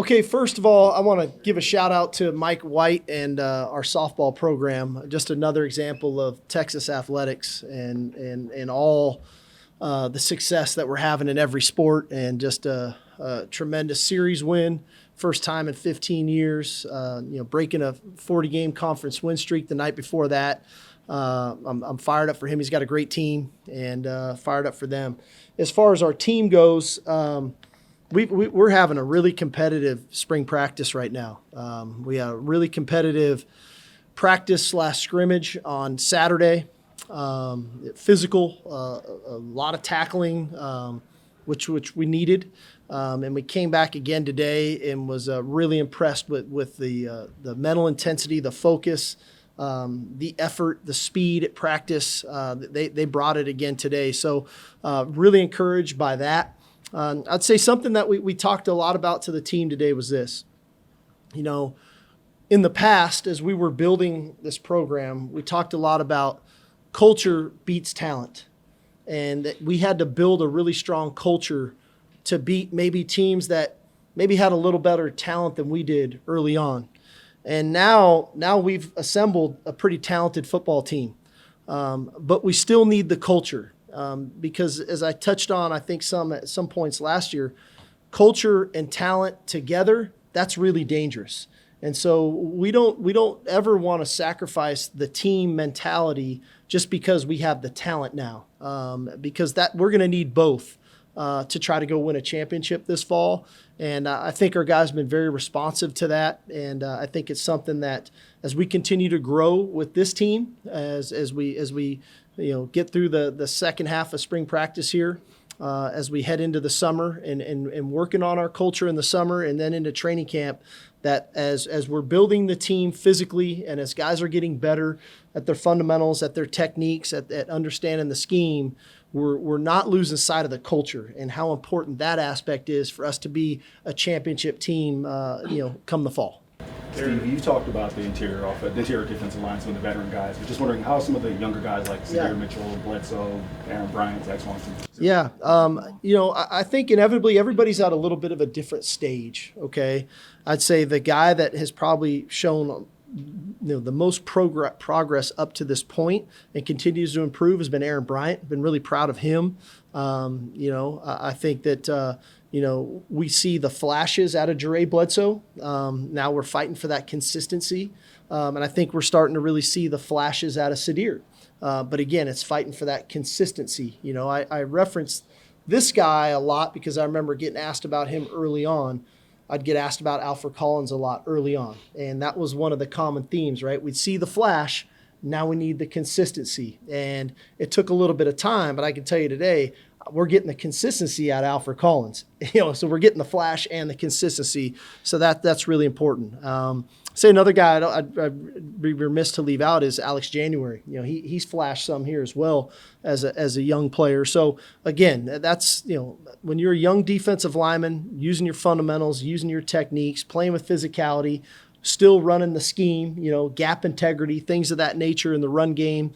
Okay, first of all, I want to give a shout out to Mike White and our softball program. Just another example of Texas athletics and all the success that we're having in every sport, and just a tremendous series win, first time in 15 years. Breaking a 40-game conference win streak the night before that. I'm fired up for him. He's got a great team, and fired up for them. As far as our team goes. We're having a really competitive spring practice right now. We have a really competitive practice / scrimmage on Saturday. Physical, a lot of tackling, which we needed. And we came back again today and was really impressed with the mental intensity, the focus, the effort, the speed at practice. They brought it again today. So really encouraged by that. I'd say something that we talked a lot about to the team today was this. In the past, as we were building this program, we talked a lot about culture beats talent, and that we had to build a really strong culture to beat maybe teams that maybe had a little better talent than we did early on. And now we've assembled a pretty talented football team, but we still need the culture. Because as I touched on, I think at some points last year, culture and talent together, that's really dangerous. And so we don't ever want to sacrifice the team mentality just because we have the talent now, because that we're going to need both to try to go win a championship this fall. And I think our guys have been very responsive to that. And I think it's something that as we continue to grow with this team, as we get through the second half of spring practice here, as we head into the summer and working on our culture in the summer and then into training camp, that as we're building the team physically and as guys are getting better at their fundamentals, at their techniques, at understanding the scheme, we're not losing sight of the culture and how important that aspect is for us to be a championship team, come the fall. Steve, you've talked about the interior defensive line, some of the veteran guys, but just wondering how some of the younger guys like Sadir Mitchell, Bledsoe, Aaron Bryant, Zach Swanson. Yeah, I think inevitably everybody's at a little bit of a different stage. Okay, I'd say the guy that has probably shown the most progress up to this point and continues to improve has been Aaron Bryant. Been really proud of him. I think that. We see the flashes out of Jure Bledsoe. Now we're fighting for that consistency. And I think we're starting to really see the flashes out of Sadir. But again, it's fighting for that consistency. I reference this guy a lot because I remember getting asked about him early on. I'd get asked about Alfred Collins a lot early on. And that was one of the common themes, right? We'd see the flash. Now we need the consistency. And it took a little bit of time, but I can tell you today, we're getting the consistency out of Alfred Collins, so we're getting the flash and the consistency. So that's really important. Say another guy I'd be remiss to leave out is Alex January. He's flashed some here as well as a young player. So again, that's, when you're a young defensive lineman, using your fundamentals, using your techniques, playing with physicality, still running the scheme, gap integrity, things of that nature in the run game,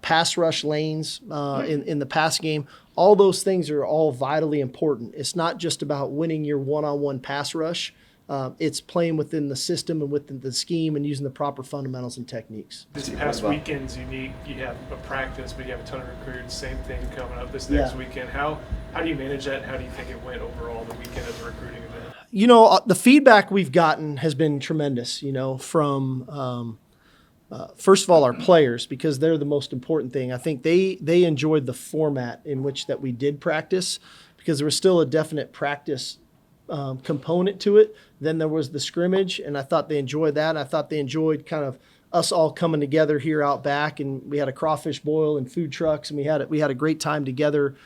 pass rush lanes in the pass game. All those things are all vitally important. It's not just about winning your one-on-one pass rush. It's playing within the system and within the scheme and using the proper fundamentals and techniques. This past weekend's unique. You have a practice, but you have a ton of recruits. Same thing coming up this next weekend. How do you manage that, and how do you think it went overall the weekend as a recruiting event? The feedback we've gotten has been tremendous, from first of all, our players, because they're the most important thing. I think they enjoyed the format in which that we did practice, because there was still a definite practice component to it. Then there was the scrimmage, and I thought they enjoyed that. I thought they enjoyed kind of us all coming together here out back, and we had a crawfish boil and food trucks, and we had a great time together,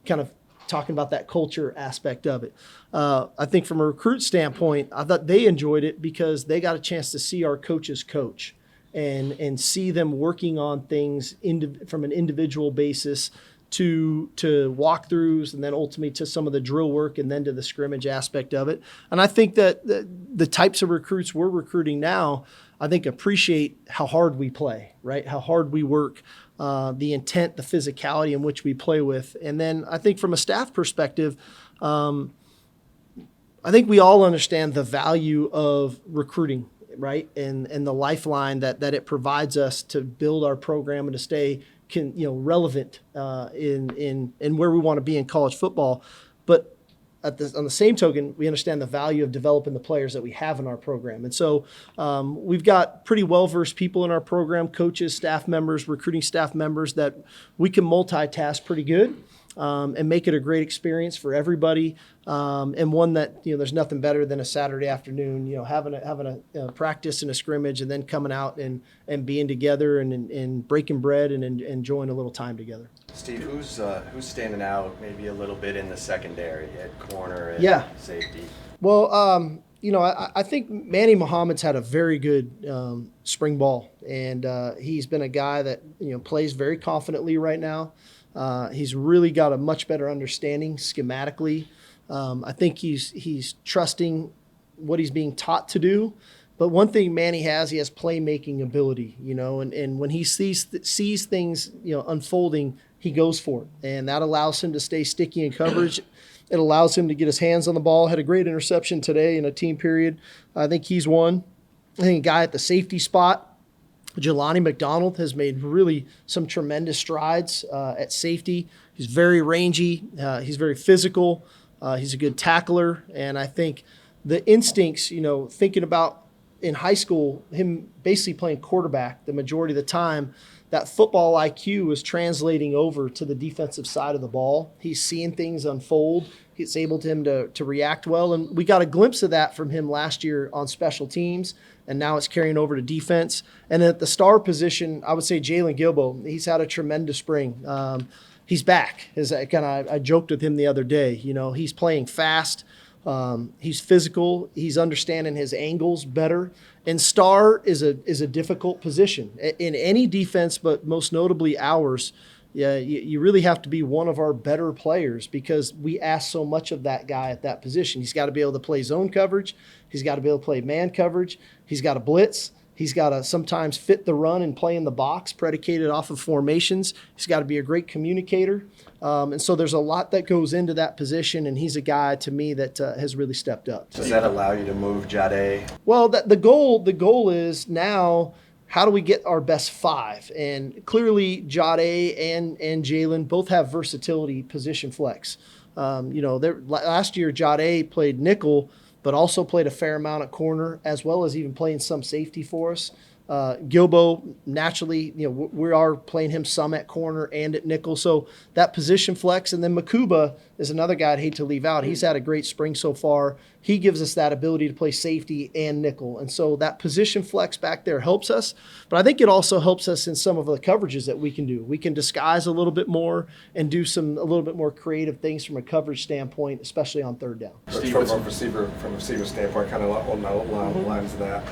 kind of talking about that culture aspect of it. I think from a recruit standpoint, I thought they enjoyed it because they got a chance to see our coaches coach and see them working on things from an individual basis to walkthroughs, and then ultimately to some of the drill work, and then to the scrimmage aspect of it. And I think that the types of recruits we're recruiting now, I think, appreciate how hard we play, right? How hard we work, the intent, the physicality in which we play with. And then I think from a staff perspective, I think we all understand the value of recruiting, right? And the lifeline that it provides us to build our program and to stay relevant in where we want to be in college football. But on the same token, we understand the value of developing the players that we have in our program. And so we've got pretty well-versed people in our program, coaches, staff members, recruiting staff members, that we can multitask pretty good and make it a great experience for everybody. And one that, there's nothing better than a Saturday afternoon, having a practice and a scrimmage and then coming out and being together and breaking bread and enjoying a little time together. Steve, who's standing out maybe a little bit in the secondary at corner and safety? Well, I think Manny Muhammad's had a very good spring ball, and he's been a guy that plays very confidently right now. He's really got a much better understanding schematically. I think he's trusting what he's being taught to do. But one thing Manny has, he has playmaking ability, and when he sees things, unfolding, he goes for it. And that allows him to stay sticky in coverage. It allows him to get his hands on the ball. Had a great interception today in a team period. I think he's one. I think a guy at the safety spot, Jelani McDonald, has made really some tremendous strides at safety. He's very rangy. He's very physical. He's a good tackler. And I think the instincts, thinking about in high school, him basically playing quarterback the majority of the time, that football IQ is translating over to the defensive side of the ball. He's seeing things unfold. It's able to him to react well. And we got a glimpse of that from him last year on special teams, and now it's carrying over to defense. And at the star position, I would say Jalen Gilbo. He's had a tremendous spring. He's back. I joked with him the other day. He's playing fast. He's physical. He's understanding his angles better. And star is a difficult position in any defense, but most notably ours. Yeah, you really have to be one of our better players because we ask so much of that guy at that position. He's got to be able to play zone coverage. He's got to be able to play man coverage. He's got to blitz. He's got to sometimes fit the run and play in the box, predicated off of formations. He's got to be a great communicator. And so there's a lot that goes into that position, and he's a guy, to me, that has really stepped up. Does that allow you to move Jade? Well, the goal is now, how do we get our best five? And clearly, Jade and Jalen both have versatility position flex. Last year, Jade played nickel, but also played a fair amount at corner, as well as even playing some safety for us. Gilbo, naturally, we are playing him some at corner and at nickel. So that position flex. And then Makuba is another guy I'd hate to leave out. He's had a great spring so far. He gives us that ability to play safety and nickel. And so that position flex back there helps us. But I think it also helps us in some of the coverages that we can do. We can disguise a little bit more and do a little bit more creative things from a coverage standpoint, especially on third down. From a receiver standpoint, kind of along the lines of that,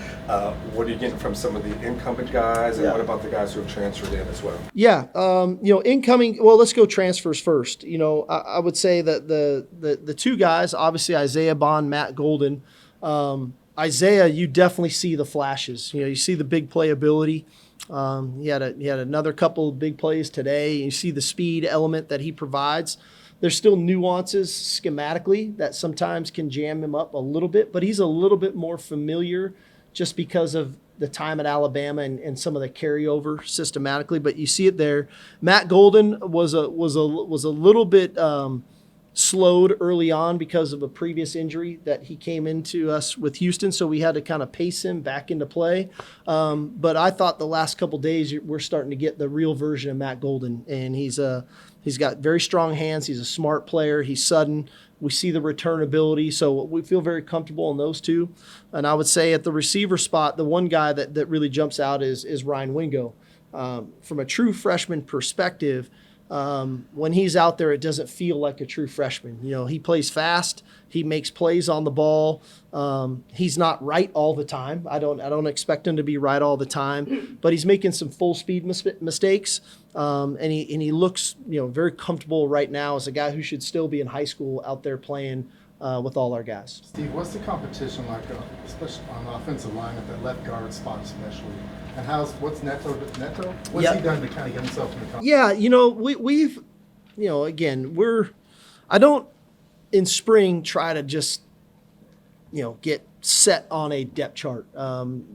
what are you getting from some of the incumbent guys, and what about the guys who have transferred in as well? Yeah, incoming. Well, let's go transfers first. I would say that the two guys, obviously Isaiah Bond, Matt Golden. Isaiah, you definitely see the flashes. You see the big playability. He had another couple of big plays today. You see the speed element that he provides. There's still nuances schematically that sometimes can jam him up a little bit, but he's a little bit more familiar just because of the time at Alabama and some of the carryover systematically. But you see it there. Matt Golden was a little bit slowed early on because of a previous injury that he came into us with Houston, so we had to kind of pace him back into play. But I thought the last couple of days we're starting to get the real version of Matt Golden, and he's got very strong hands. He's a smart player. He's sudden. We see the return ability, so we feel very comfortable in those two. And I would say at the receiver spot, the one guy that really jumps out is Ryan Wingo. From a true freshman perspective, when he's out there, it doesn't feel like a true freshman. He plays fast. He makes plays on the ball. He's not right all the time. I don't expect him to be right all the time, but he's making some full speed mistakes. And he looks, very comfortable right now as a guy who should still be in high school out there playing with all our guys. Steve, what's the competition like, especially on the offensive line at the left guard spot especially? And what's Neto? What's he done to kind of get himself in the competition? Yeah, we've again, I don't in spring try to just get set on a depth chart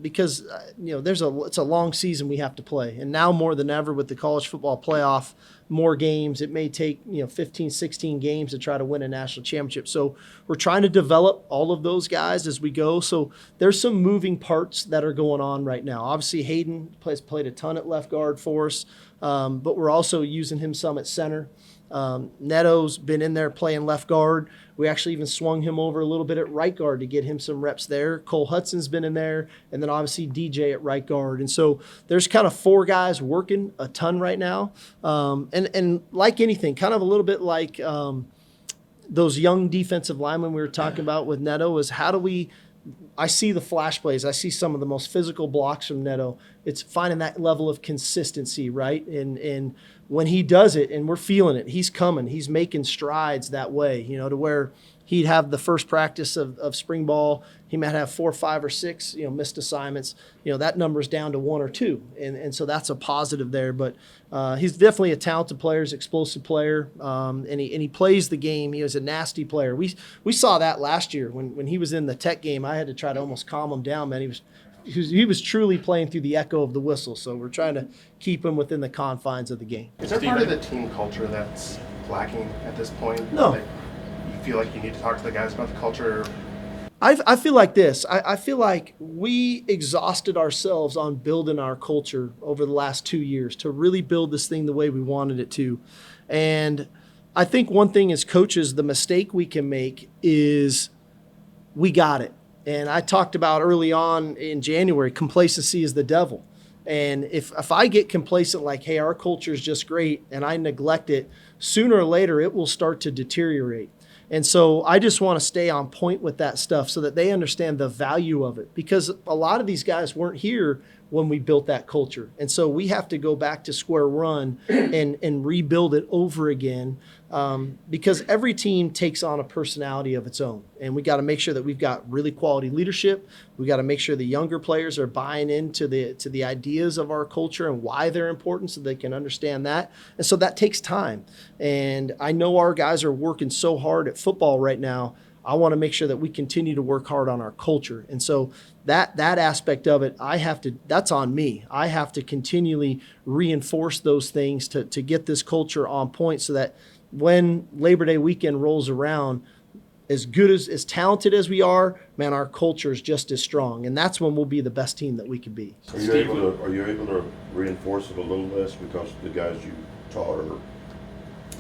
because it's a long season we have to play, and now more than ever with the college football playoff, more games. It may take 15, 16 games to try to win a national championship. So we're trying to develop all of those guys as we go. So there's some moving parts that are going on right now. Obviously Hayden played a ton at left guard for us, but we're also using him some at center. Neto's been in there playing left guard. We actually even swung him over a little bit at right guard to get him some reps there. Cole Hudson's been in there, and then obviously DJ at right guard. And so there's kind of 4 guys working a ton right now. And like anything, kind of a little bit like those young defensive linemen we were talking about with Neto is I see the flash plays. I see some of the most physical blocks from Neto. It's finding that level of consistency, right? And when he does it, and we're feeling it, he's coming. He's making strides that way, to where he'd have the first practice of spring ball. He might have 4, 5, or 6, missed assignments. That number's down to 1 or 2, and so that's a positive there. But he's definitely a talented player, he's an explosive player, and he plays the game. He was a nasty player. We saw that last year when he was in the Tech game. I had to try to almost calm him down, man. He was truly playing through the echo of the whistle. So we're trying to keep him within the confines of the game. Is there part of the team culture that's lacking at this point? No. Like, you feel like you need to talk to the guys about the culture? I feel like this. I feel like we exhausted ourselves on building our culture over the last 2 years to really build this thing the way we wanted it to. And I think one thing as coaches, the mistake we can make is we got it. And I talked about early on in January, complacency is the devil. And if I get complacent like, hey, our culture is just great, and I neglect it, sooner or later it will start to deteriorate. And so I just want to stay on point with that stuff so that they understand the value of it, because a lot of these guys weren't here when we built that culture. And so we have to go back to square one and rebuild it over again, because every team takes on a personality of its own. And we got to make sure that we've got really quality leadership. We got to make sure the younger players are buying into the ideas of our culture and why they're important so they can understand that. And so that takes time. And I know our guys are working so hard at football right now. I want to make sure that we continue to work hard on our culture. And so that aspect of it, that's on me. I have to continually reinforce those things to get this culture on point so that when Labor Day weekend rolls around, as good as talented as we are, man, our culture is just as strong. And that's when we'll be the best team that we can be. Are you able to reinforce it a little less because the guys you taught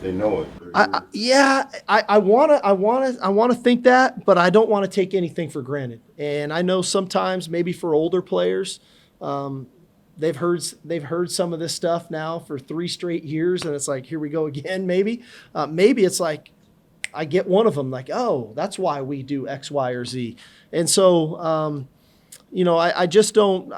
they know it? I want to think that, but I don't want to take anything for granted. And I know sometimes maybe for older players, they've heard some of this stuff now for 3 straight years, and it's like, here we go again. Maybe it's like I get one of them like, oh, that's why we do X, Y, or Z. And so I just don't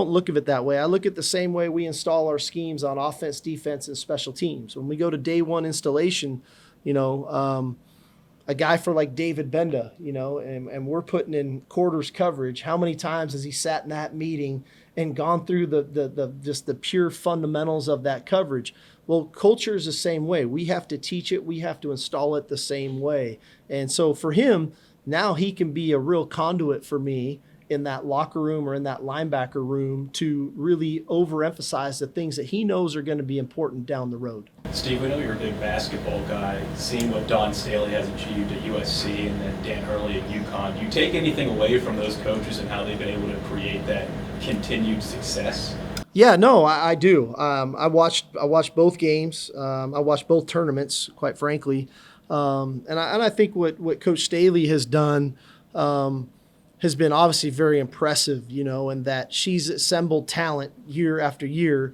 look at it that way. I look at the same way we install our schemes on offense, defense, and special teams. When we go to day one installation, a guy for like David Benda, and we're putting in quarters coverage. How many times has he sat in that meeting and gone through the pure fundamentals of that coverage? Well, culture is the same way. We have to teach it. We have to install it the same way. And so for him, now he can be a real conduit for me in that locker room or in that linebacker room to really overemphasize the things that he knows are going to be important down the road. Steve, we know you're a big basketball guy. Seeing what Don Staley has achieved at USC and then Dan Hurley at UConn, do you take anything away from those coaches and how they've been able to create that continued success? Yeah, no, I do. I watched both games. I watched both tournaments, quite frankly. And I think what Coach Staley has done has been obviously very impressive, and that she's assembled talent year after year,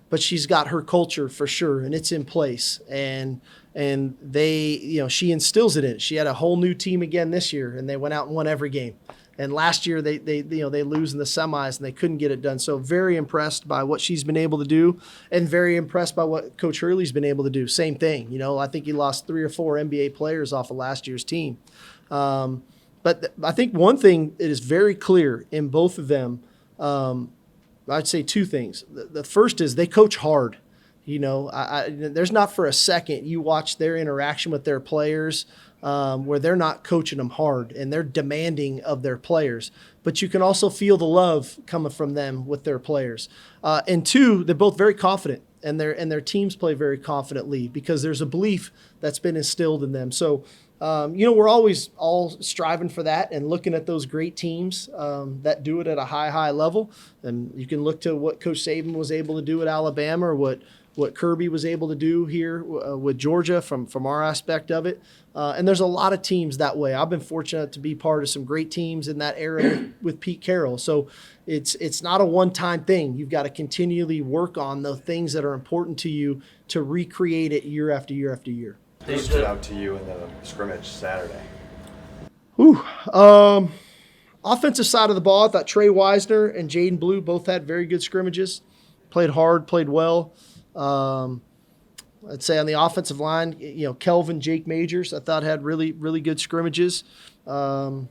but she's got her culture for sure, and it's in place. And they, she instills it in it. She had a whole new team again this year, and they went out and won every game. And last year they lose in the semis and they couldn't get it done. So very impressed by what she's been able to do, and very impressed by what Coach Hurley's been able to do. Same thing, I think he lost 3 or 4 NBA players off of last year's team. But I think one thing that is very clear in both of them, I'd say 2 things. The first is they coach hard. There's not for a second you watch their interaction with their players where they're not coaching them hard and they're demanding of their players. But you can also feel the love coming from them with their players. And two, they're both very confident, and their teams play very confidently because there's a belief that's been instilled in them. So, we're always all striving for that and looking at those great teams that do it at a high level. And you can look to what Coach Saban was able to do at Alabama, or what Kirby was able to do here with Georgia from our aspect of it. And there's a lot of teams that way. I've been fortunate to be part of some great teams in that era with Pete Carroll. So it's not a one-time thing. You've got to continually work on the things that are important to you to recreate it year after year after year. Who stood out to you in the scrimmage Saturday? Offensive side of the ball, I thought Trey Wisner and Jaden Blue both had very good scrimmages. Played hard, played well. I'd say on the offensive line, Kelvin, Jake Majors, I thought had really, really good scrimmages. I'd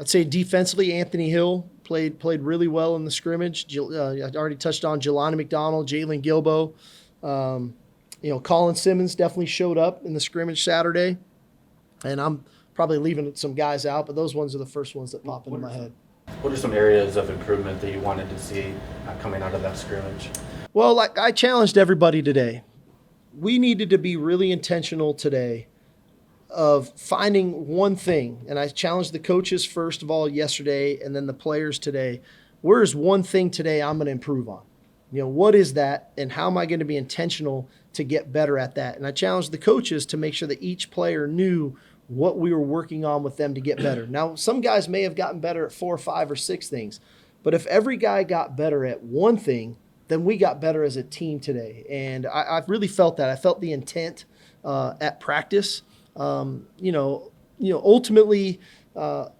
say defensively, Anthony Hill played really well in the scrimmage. I already touched on Jelani McDonald, Jalen Gilbo. Colin Simmons definitely showed up in the scrimmage Saturday. And I'm probably leaving some guys out, but those ones are the first ones that pop into my head. What are some areas of improvement that you wanted to see coming out of that scrimmage? Well, like I challenged everybody today. We needed to be really intentional today of finding one thing. And I challenged the coaches first of all yesterday and then the players today. Where's one thing today I'm going to improve on? What is that, and how am I going to be intentional to get better at that? And I challenged the coaches to make sure that each player knew what we were working on with them to get better. Now, some guys may have gotten better at 4 or 5 or 6 things, but if every guy got better at one thing, then we got better as a team today. And I really felt that. I felt the intent at practice. Ultimately,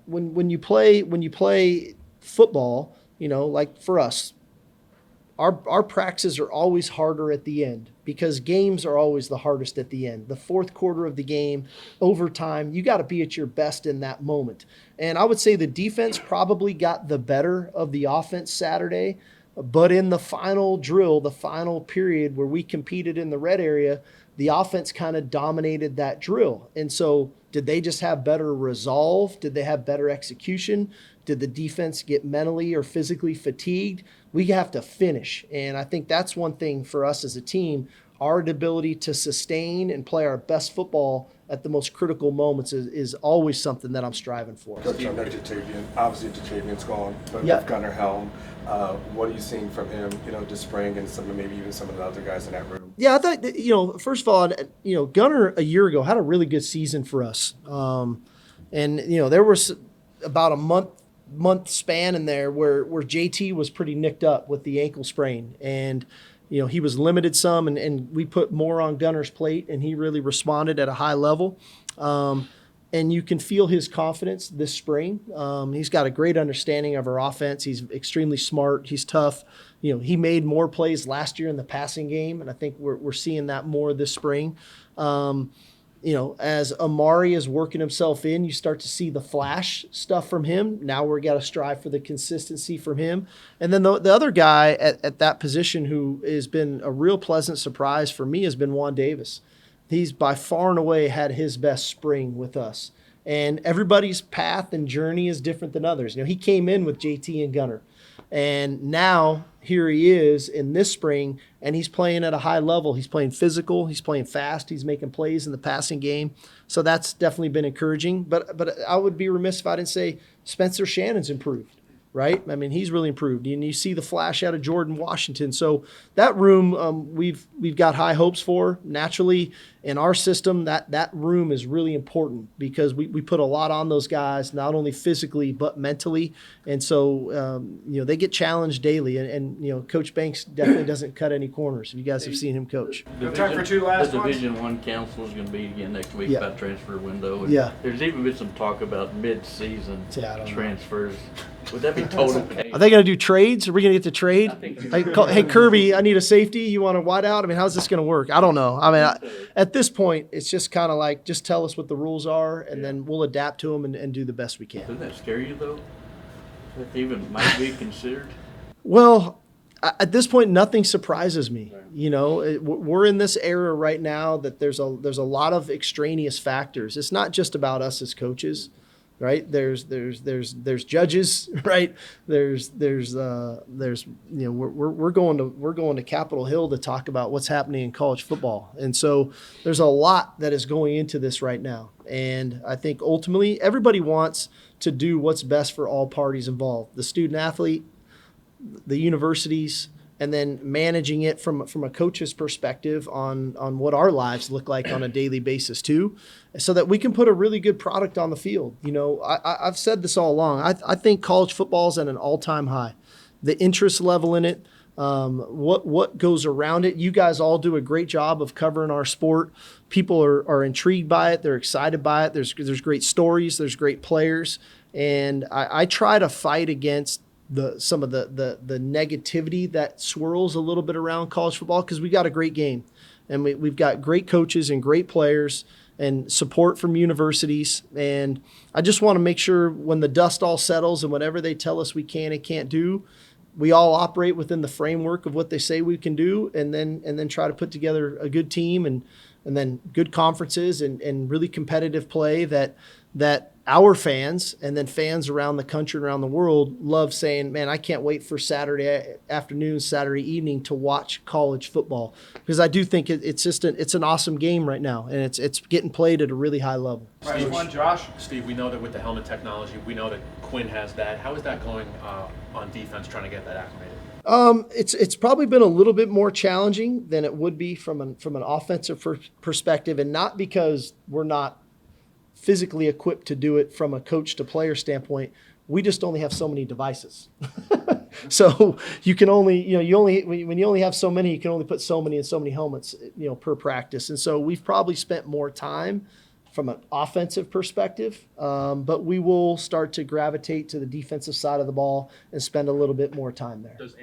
when you play football, like for us, our practices are always harder at the end because games are always the hardest at the end. The fourth quarter of the game, overtime, you got to be at your best in that moment. And I would say the defense probably got the better of the offense Saturday, but in the final drill, the final period where we competed in the red area, the offense kind of dominated that drill. And so did they just have better resolve? Did they have better execution? Did the defense get mentally or physically fatigued? We have to finish. And I think that's one thing for us as a team. Our ability to sustain and play our best football at the most critical moments is always something that I'm striving for. Coach, on Jatavian, obviously Jatavian's gone, but Yeah. with Gunnar Helm, what are you seeing from him, this spring, and maybe even some of the other guys in that room? Yeah, I thought that, first of all, Gunnar a year ago had a really good season for us. And there was about a month span in there where JT was pretty nicked up with the ankle sprain, and he was limited some, and we put more on Gunnar's plate, and he really responded at a high level. And you can feel his confidence this spring. He's got a great understanding of our offense. He's extremely smart. He's tough. He made more plays last year in the passing game, and I think we're seeing that more this spring. As Amari is working himself in, you start to see the flash stuff from him. Now we're got to strive for the consistency from him. And then the other guy at that position who has been a real pleasant surprise for me has been Juan Davis. He's by far and away had his best spring with us. And everybody's path and journey is different than others. He came in with JT and Gunnar. And now here he is in this spring, and he's playing at a high level. He's playing physical. He's playing fast. He's making plays in the passing game. So that's definitely been encouraging. But I would be remiss if I didn't say Spencer Shannon's improved, right? I mean, he's really improved. And you see the flash out of Jordan Washington. So that room we've got high hopes for. Naturally, in our system, that room is really important because we put a lot on those guys, not only physically but mentally. And so, they get challenged daily. And Coach Banks definitely doesn't cut any corners. You guys have seen him coach. Time for 2 last The ones. Division I Council is going to be again next week Yeah. about transfer window. And Yeah. There's even been some talk about mid-season Yeah, I don't know. transfers. Would that be total chaos? Are they going to do trades? Are we going to get to trade? I think- Hey, Kirby, I need a safety. You want a wideout? I mean, how's this going to work? I don't know. I mean, at this point, it's just kind of like, just tell us what the rules are, and then we'll adapt to them and do the best we can. Doesn't that scare you, though? That even might be considered? Well, At this point, nothing surprises me. You know, we're in this era right now that there's a lot of extraneous factors. It's not just about us as coaches, right? There's judges, right? There's you know, we're going to Capitol Hill to talk about what's happening in college football, and so there's a lot that is going into this right now. And I think ultimately everybody wants to do what's best for all parties involved: the student athlete, the universities, and then managing it from a coach's perspective on what our lives look like on a daily basis too, so that we can put a really good product on the field. You know, I've said this all along. I think college football is at an all-time high. The interest level in it, what goes around it. You guys all do a great job of covering our sport. People are intrigued by it. They're excited by it. There's great stories. There's great players. And I try to fight against some of the negativity that swirls a little bit around college football, because we got a great game, and we've got great coaches and great players and support from universities. And I just want to make sure when the dust all settles and whatever they tell us we can and can't do, we all operate within the framework of what they say we can do, and then try to put together a good team and then good conferences and really competitive play that our fans and then fans around the country and around the world love saying, man, I can't wait for Saturday afternoon, Saturday evening to watch college football, because I do think it's an awesome game right now, and it's getting played at a really high level. Steve, Josh. Steve, we know that with the helmet technology, we know that Quinn has that. How is that going on defense, trying to get that acclimated? It's probably been a little bit more challenging than it would be from an offensive perspective, and not because we're not physically equipped to do it from a coach to player standpoint. We just only have so many devices. So you can only, when you only have so many, you can only put so many and so many helmets, per practice. And so we've probably spent more time from an offensive perspective, but we will start to gravitate to the defensive side of the ball and spend a little bit more time there. Does